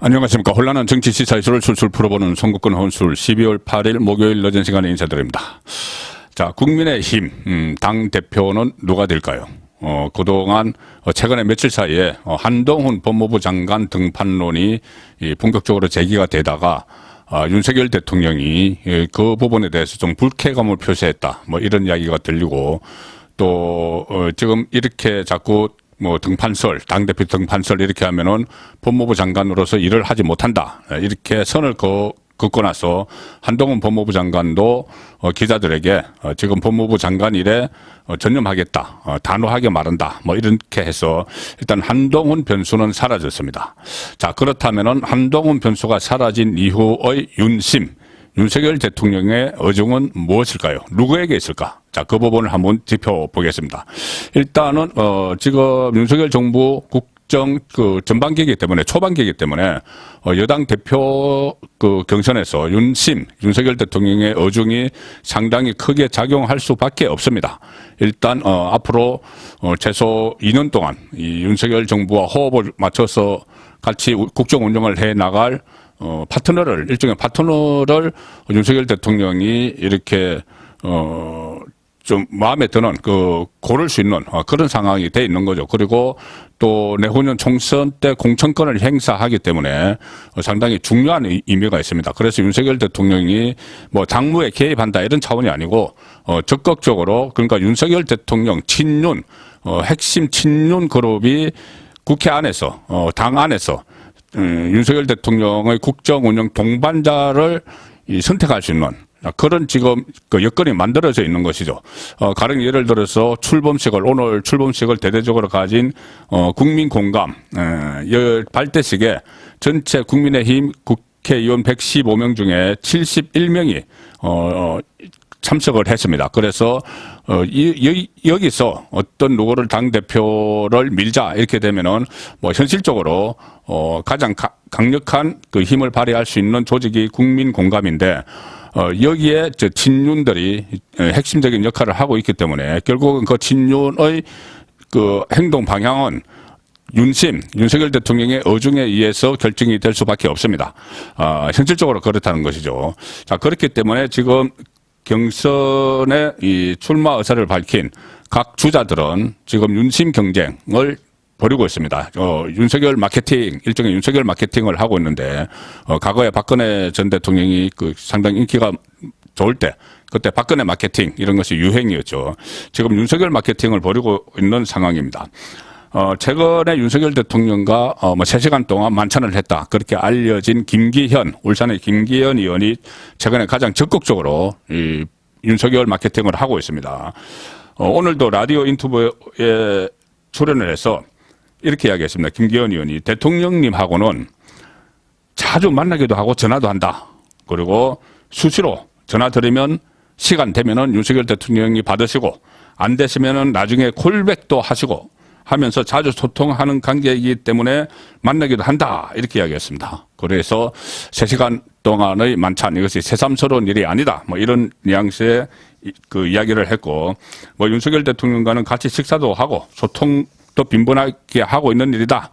안녕하십니까. 혼란한 정치 시사 이슈를 술술 풀어보는 송국근 혼술 12월 8일 목요일 늦은 시간에 인사드립니다. 자, 국민의힘 당대표는 누가 될까요? 그동안 최근에 며칠 사이에 한동훈 법무부 장관 등판론이 본격적으로 제기가 되다가 윤석열 대통령이 그 부분에 대해서 좀 불쾌감을 표시했다. 뭐 이런 이야기가 들리고 또 지금 이렇게 자꾸 등판설, 당대표 등판설 이렇게 하면은 법무부 장관으로서 일을 하지 못한다. 이렇게 선을 긋고 나서 한동훈 법무부 장관도 기자들에게 지금 법무부 장관 일에 전념하겠다. 단호하게 말한다. 뭐 이렇게 해서 일단 한동훈 변수는 사라졌습니다. 자, 그렇다면은 한동훈 변수가 사라진 이후의 윤석열 대통령의 의중은 무엇일까요? 누구에게 있을까? 자, 그 부분을 한번 짚어보겠습니다. 일단은, 지금 윤석열 정부 국정 전반기이기 때문에, 초반기이기 때문에, 여당 대표 경선에서 윤석열 대통령의 의중이 상당히 크게 작용할 수밖에 없습니다. 일단, 앞으로, 최소 2년 동안 이 윤석열 정부와 호흡을 맞춰서 같이 국정 운영을 해 나갈 일종의 파트너를 윤석열 대통령이 이렇게, 좀 마음에 드는 고를 수 있는 그런 상황이 돼 있는 거죠. 그리고 또 내후년 총선 때 공천권을 행사하기 때문에 상당히 중요한 의미가 있습니다. 그래서 윤석열 대통령이 뭐 당무에 개입한다 이런 차원이 아니고 적극적으로 그러니까 윤석열 대통령 친윤, 핵심 친윤 그룹이 국회 안에서, 당 안에서 윤석열 대통령의 국정 운영 동반자를 선택할 수 있는 그런 지금 여건이 만들어져 있는 것이죠. 가령 예를 들어서 오늘 출범식을 대대적으로 가진 국민 공감 발대식에 전체 국민의힘 국회의원 115명 중에 71명이 참석을 했습니다. 그래서 여기서 어떤 누구를 당대표를 밀자 이렇게 되면은 뭐 현실적으로 가장 강력한 힘을 발휘할 수 있는 조직이 국민공감인데 여기에 친윤들이 핵심적인 역할을 하고 있기 때문에 결국은 그 친윤의 행동 방향은 윤석열 대통령의 의중에 의해서 결정이 될 수밖에 없습니다. 현실적으로 그렇다는 것이죠. 자, 그렇기 때문에 지금 경선에 이 출마 의사를 밝힌 각 주자들은 지금 윤심 경쟁을 벌이고 있습니다. 일종의 윤석열 마케팅을 하고 있는데, 과거에 박근혜 전 대통령이 상당히 인기가 좋을 때, 그때 박근혜 마케팅, 이런 것이 유행이었죠. 지금 윤석열 마케팅을 벌이고 있는 상황입니다. 최근에 윤석열 대통령과 3시간 동안 만찬을 했다. 그렇게 알려진 울산의 김기현 의원이 최근에 가장 적극적으로 이 윤석열 마케팅을 하고 있습니다. 오늘도 라디오 인터뷰에 출연을 해서 이렇게 이야기했습니다. 김기현 의원이 대통령님하고는 자주 만나기도 하고 전화도 한다. 그리고 수시로 전화 드리면 시간 되면은 윤석열 대통령이 받으시고 안 되시면은 나중에 콜백도 하시고 하면서 자주 소통하는 관계이기 때문에 만나기도 한다. 이렇게 이야기했습니다. 그래서 3시간 동안의 만찬, 이것이 새삼스러운 일이 아니다. 뭐 이런 뉘앙스의 이야기를 했고, 윤석열 대통령과는 같이 식사도 하고 소통도 빈번하게 하고 있는 일이다.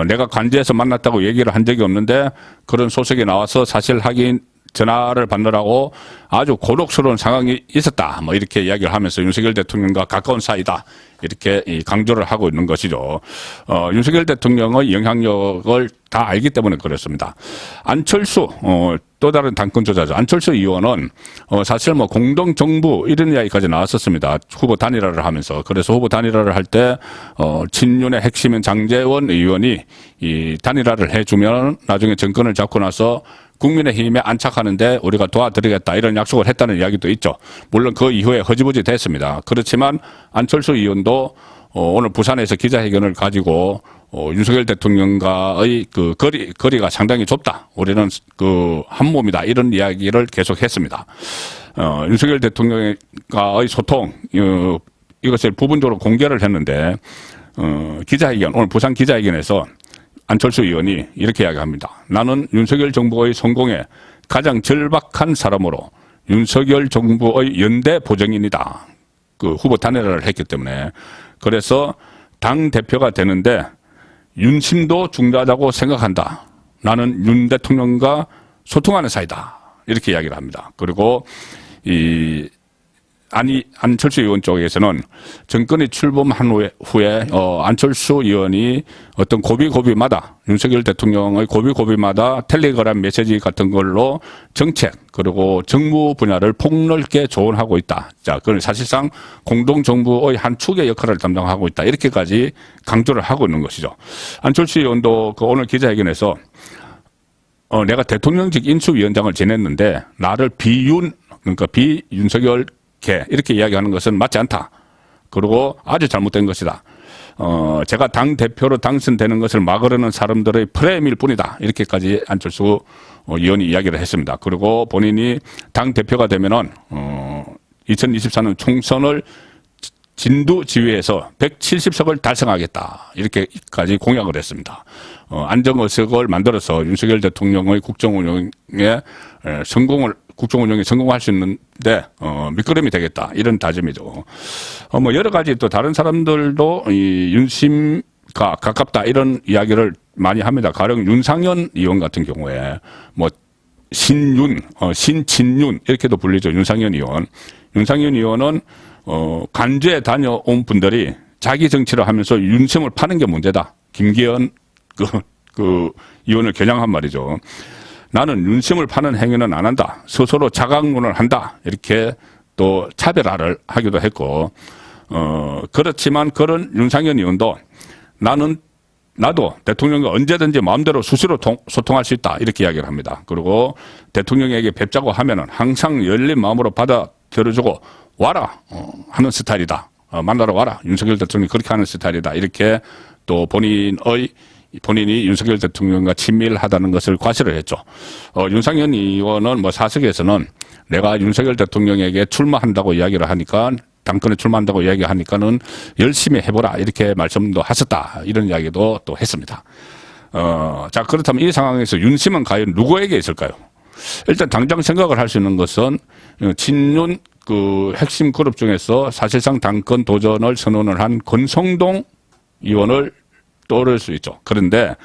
내가 관제해서 만났다고 얘기를 한 적이 없는데 그런 소식이 나와서 사실 전화를 받느라고 아주 곤혹스러운 상황이 있었다. 뭐 이렇게 이야기를 하면서 윤석열 대통령과 가까운 사이다. 이렇게 강조를 하고 있는 것이죠. 윤석열 대통령의 영향력을 다 알기 때문에 그렇습니다. 안철수, 또 다른 당권 주자죠. 안철수 의원은 사실 공동정부 이런 이야기까지 나왔었습니다. 후보 단일화를 하면서. 그래서 후보 단일화를 할 때 친윤의 핵심인 장제원 의원이 이 단일화를 해주면 나중에 정권을 잡고 나서 국민의힘에 안착하는데 우리가 도와드리겠다 이런 약속을 했다는 이야기도 있죠. 물론 그 이후에 허지부지 됐습니다. 그렇지만 안철수 의원도 오늘 부산에서 기자회견을 가지고 윤석열 대통령과의 거리가 상당히 좁다. 우리는 한 몸이다. 이런 이야기를 계속했습니다. 윤석열 대통령과의 소통 이것을 부분적으로 공개를 했는데 오늘 부산 기자회견에서 안철수 의원이 이렇게 이야기합니다. 나는 윤석열 정부의 성공에 가장 절박한 사람으로 윤석열 정부의 연대 보정인이다. 후보 단일화를 했기 때문에. 그래서 당 대표가 되는데 윤심도 중요하다고 생각한다. 나는 윤 대통령과 소통하는 사이다. 이렇게 이야기를 합니다. 그리고 안철수 의원 쪽에서는 정권이 출범한 후에 안철수 의원이 어떤 고비고비마다 윤석열 대통령의 고비고비마다 텔레그램 메시지 같은 걸로 정책 그리고 정무 분야를 폭넓게 조언하고 있다. 자, 그건 사실상 공동정부의 한 축의 역할을 담당하고 있다. 이렇게까지 강조를 하고 있는 것이죠. 안철수 의원도 그 오늘 기자회견에서 내가 대통령직 인수위원장을 지냈는데 나를 그러니까 비윤석열 이렇게 이야기하는 것은 맞지 않다. 그리고 아주 잘못된 것이다. 제가 당 대표로 당선되는 것을 막으려는 사람들의 프레임일 뿐이다. 이렇게까지 안철수 의원이 이야기를 했습니다. 그리고 본인이 당 대표가 되면은 2024년 총선을 진두지휘해서 170석을 달성하겠다. 이렇게까지 공약을 했습니다. 안정의석을 만들어서 윤석열 대통령의 국정운영에 성공할 수 있는데 밑거름이 되겠다. 이런 다짐이죠. 뭐 여러 가지 또 다른 사람들도 이 윤심과 가깝다 이런 이야기를 많이 합니다. 가령 윤상현 의원 같은 경우에 뭐 신친윤 이렇게도 불리죠. 윤상현 의원. 윤상현 의원은 간주에 다녀온 분들이 자기 정치를 하면서 윤심을 파는 게 문제다. 김기현 그 의원을 겨냥한 말이죠. 나는 윤심을 파는 행위는 안 한다. 스스로 자각론을 한다. 이렇게 또 차별화를 하기도 했고, 그렇지만 그런 윤상현 의원도 나도 대통령과 언제든지 마음대로 수시로 소통할 수 있다. 이렇게 이야기를 합니다. 그리고 대통령에게 뵙자고 하면은 항상 열린 마음으로 받아들여주고 와라 하는 스타일이다. 만나러 와라. 윤석열 대통령이 그렇게 하는 스타일이다. 이렇게 또 본인이 윤석열 대통령과 친밀하다는 것을 과시를 했죠. 윤상현 의원은 뭐 사석에서는 내가 윤석열 대통령에게 출마한다고 이야기를 하니까 당권에 출마한다고 이야기하니까는 열심히 해보라 이렇게 말씀도 하셨다 이런 이야기도 또 했습니다. 자 그렇다면 이 상황에서 윤심은 과연 누구에게 있을까요? 일단 당장 생각을 할 수 있는 것은 친윤 그 핵심 그룹 중에서 사실상 당권 도전을 선언을 한 권성동 의원을 떠오를 수 있죠. 그런데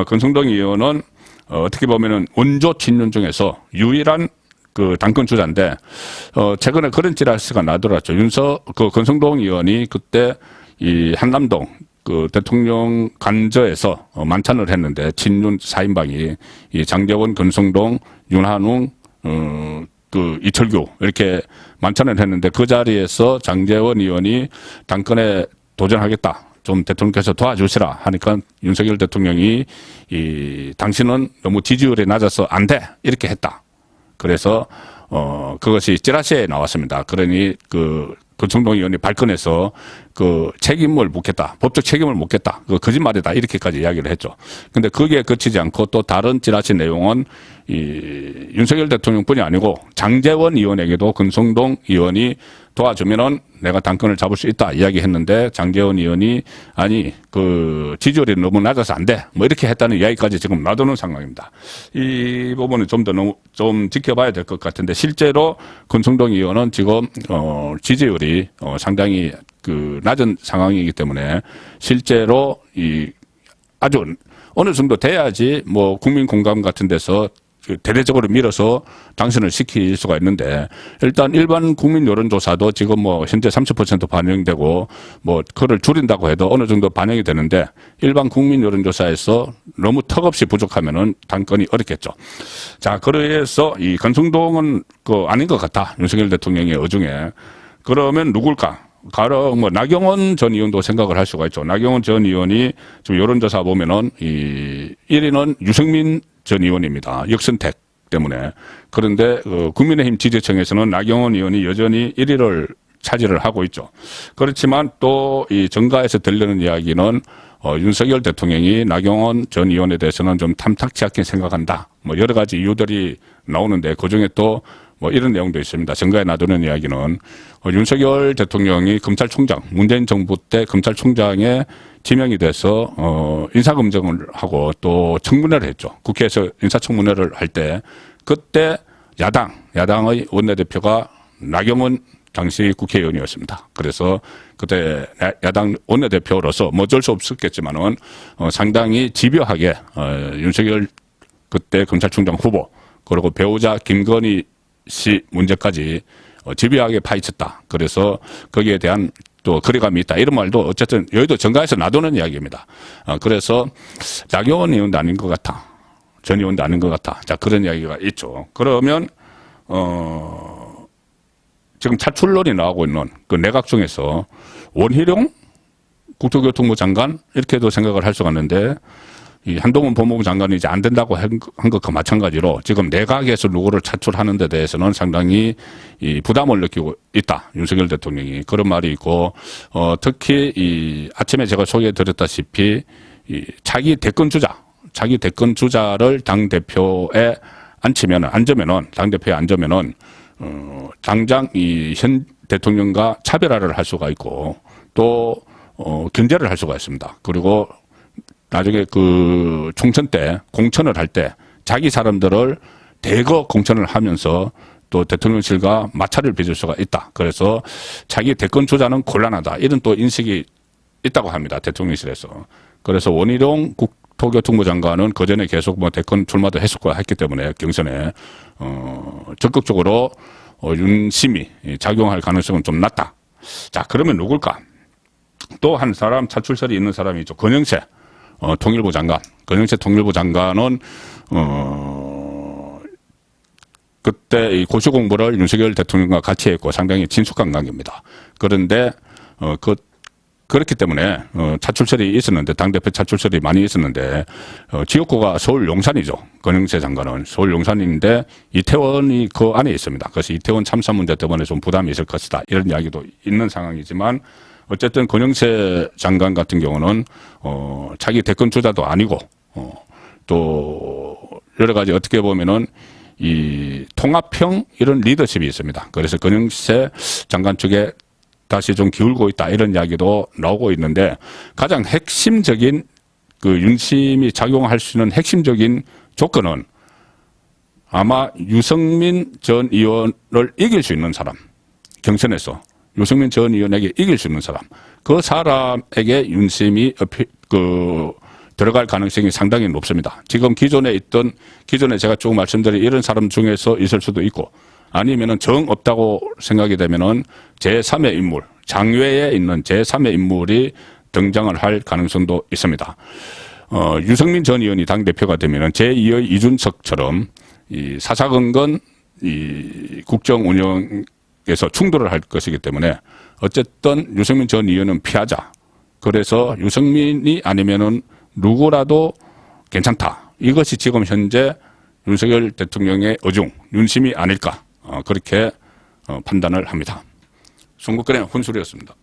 권성동 의원은 어떻게 보면은 원조 친윤 중에서 유일한 그 당권 주자인데 최근에 그런 찌라시가 나더라죠. 권성동 의원이 그때 이 한남동 그 대통령 관저에서 만찬을 했는데 친윤 4인방이 이 장제원, 권성동, 윤한웅, 그 이철규 이렇게 만찬을 했는데 그 자리에서 장제원 의원이 당권에 도전하겠다. 좀 대통령께서 도와주시라 하니까 윤석열 대통령이 당신은 너무 지지율이 낮아서 안 돼. 이렇게 했다. 그래서 그것이 찌라시에 나왔습니다. 그러니 권성동 의원이 발끈해서 그 책임을 묻겠다. 법적 책임을 묻겠다. 그 거짓말이다. 이렇게까지 이야기를 했죠. 근데 거기에 그치지 않고 또 다른 찌라시 내용은 윤석열 대통령뿐이 아니고 장제원 의원에게도 권성동 의원이 도와주면은 내가 당권을 잡을 수 있다 이야기했는데 장제원 의원이 아니 그 지지율이 너무 낮아서 안 돼. 뭐 이렇게 했다는 이야기까지 지금 놔두는 상황입니다. 이 부분은 좀 지켜봐야 될 것 같은데 실제로 권성동 의원은 지금 지지율이 상당히 그 낮은 상황이기 때문에 실제로 아주 어느 정도 돼야지 뭐 국민 공감 같은 데서 대대적으로 밀어서 당선을 시킬 수가 있는데 일단 일반 국민 여론조사도 지금 뭐 현재 30% 반영되고 뭐 그걸 줄인다고 해도 어느 정도 반영이 되는데 일반 국민 여론조사에서 너무 턱없이 부족하면은 당권이 어렵겠죠. 자, 그래서 이 권성동은 아닌 것 같다. 윤석열 대통령의 어중에. 그러면 누굴까? 가령 뭐 나경원 전 의원도 생각을 할 수가 있죠. 나경원 전 의원이 지금 여론조사 보면은 1위는 유승민 전 의원입니다. 역선택 때문에. 그런데 국민의힘 지지층에서는 나경원 의원이 여전히 1위를 차지를 하고 있죠. 그렇지만 또 이 정가에서 들리는 이야기는 윤석열 대통령이 나경원 전 의원에 대해서는 좀 탐탁치 않게 생각한다. 뭐 여러 가지 이유들이 나오는데 그중에 또 뭐 이런 내용도 있습니다. 정가에 놔두는 이야기는 윤석열 대통령이 검찰총장, 문재인 정부 때 검찰총장에 지명이 돼서 인사검증을 하고 또 청문회를 했죠. 국회에서 인사청문회를 할 때 그때 야당의 원내대표가 나경원 당시 국회의원이었습니다. 그래서 그때 야당 원내대표로서 뭐 어쩔 수 없었겠지만은 상당히 집요하게 윤석열 그때 검찰총장 후보, 그리고 배우자 김건희 씨 문제까지 집요하게 파헤쳤다. 그래서 거기에 대한 또 거리감이 있다. 이런 말도 어쨌든 여의도 정가에서 놔두는 이야기입니다. 그래서 나경원 의원도 아닌 것 같아. 전 의원도 아닌 것 같아. 자, 그런 이야기가 있죠. 그러면, 지금 차출론이 나오고 있는 그 내각 중에서 원희룡 국토교통부 장관 이렇게도 생각을 할 수가 있는데 이 한동훈 법무부 장관이 이제 안 된다고 한 것과 마찬가지로 지금 내각에서 누구를 차출하는 데 대해서는 상당히 이 부담을 느끼고 있다. 윤석열 대통령이. 그런 말이 있고, 특히 이 아침에 제가 소개해 드렸다시피 이 자기 대권 주자를 당대표에 당대표에 앉으면은, 당장 이 현 대통령과 차별화를 할 수가 있고 또, 견제를 할 수가 있습니다. 그리고 나중에 그 총선 때 공천을 할 때 자기 사람들을 대거 공천을 하면서 또 대통령실과 마찰을 빚을 수가 있다. 그래서 자기 대권 주자는 곤란하다. 이런 또 인식이 있다고 합니다. 대통령실에서. 그래서 원희룡 국토교통부 장관은 그전에 계속 뭐 대권 출마도 했기 때문에 경선에 적극적으로 윤심이 작용할 가능성은 좀 낮다. 자, 그러면 누굴까? 또 한 사람 차출설이 있는 사람이 있죠. 권영세 통일부 장관. 권영세 통일부 장관은 그때 이 고시 공부를 윤석열 대통령과 같이 했고 상당히 친숙한 관계입니다. 그런데 그렇기 때문에 차출설이 있었는데 당대표 차출설이 많이 있었는데 지역구가 서울 용산이죠. 권영세 장관은 서울 용산인데 이태원이 그 안에 있습니다. 그래서 이태원 참사 문제 때문에 좀 부담이 있을 것이다. 이런 이야기도 있는 상황이지만 어쨌든 권영세 장관 같은 경우는 자기 대권 주자도 아니고 또 여러 가지 어떻게 보면은 이 통합형 이런 리더십이 있습니다. 그래서 권영세 장관 쪽에 다시 좀 기울고 있다 이런 이야기도 나오고 있는데 가장 핵심적인 그 윤심이 작용할 수 있는 핵심적인 조건은 아마 유승민 전 의원을 이길 수 있는 사람, 경선에서 유승민 전 의원에게 이길 수 있는 사람, 그 사람에게 윤심이 들어갈 가능성이 상당히 높습니다. 지금 기존에 제가 쭉 말씀드린 이런 사람 중에서 있을 수도 있고 아니면은 정 없다고 생각이 되면은 제3의 인물, 장외에 있는 제3의 인물이 등장을 할 가능성도 있습니다. 유승민 전 의원이 당대표가 되면은 제2의 이준석처럼 이 사사건건 이 국정 운영에서 충돌을 할 것이기 때문에 어쨌든 유승민 전 의원은 피하자. 그래서 유승민이 아니면은 누구라도 괜찮다. 이것이 지금 현재 윤석열 대통령의 의중, 윤심이 아닐까. 그렇게 판단을 합니다. 송국근의 혼술이었습니다.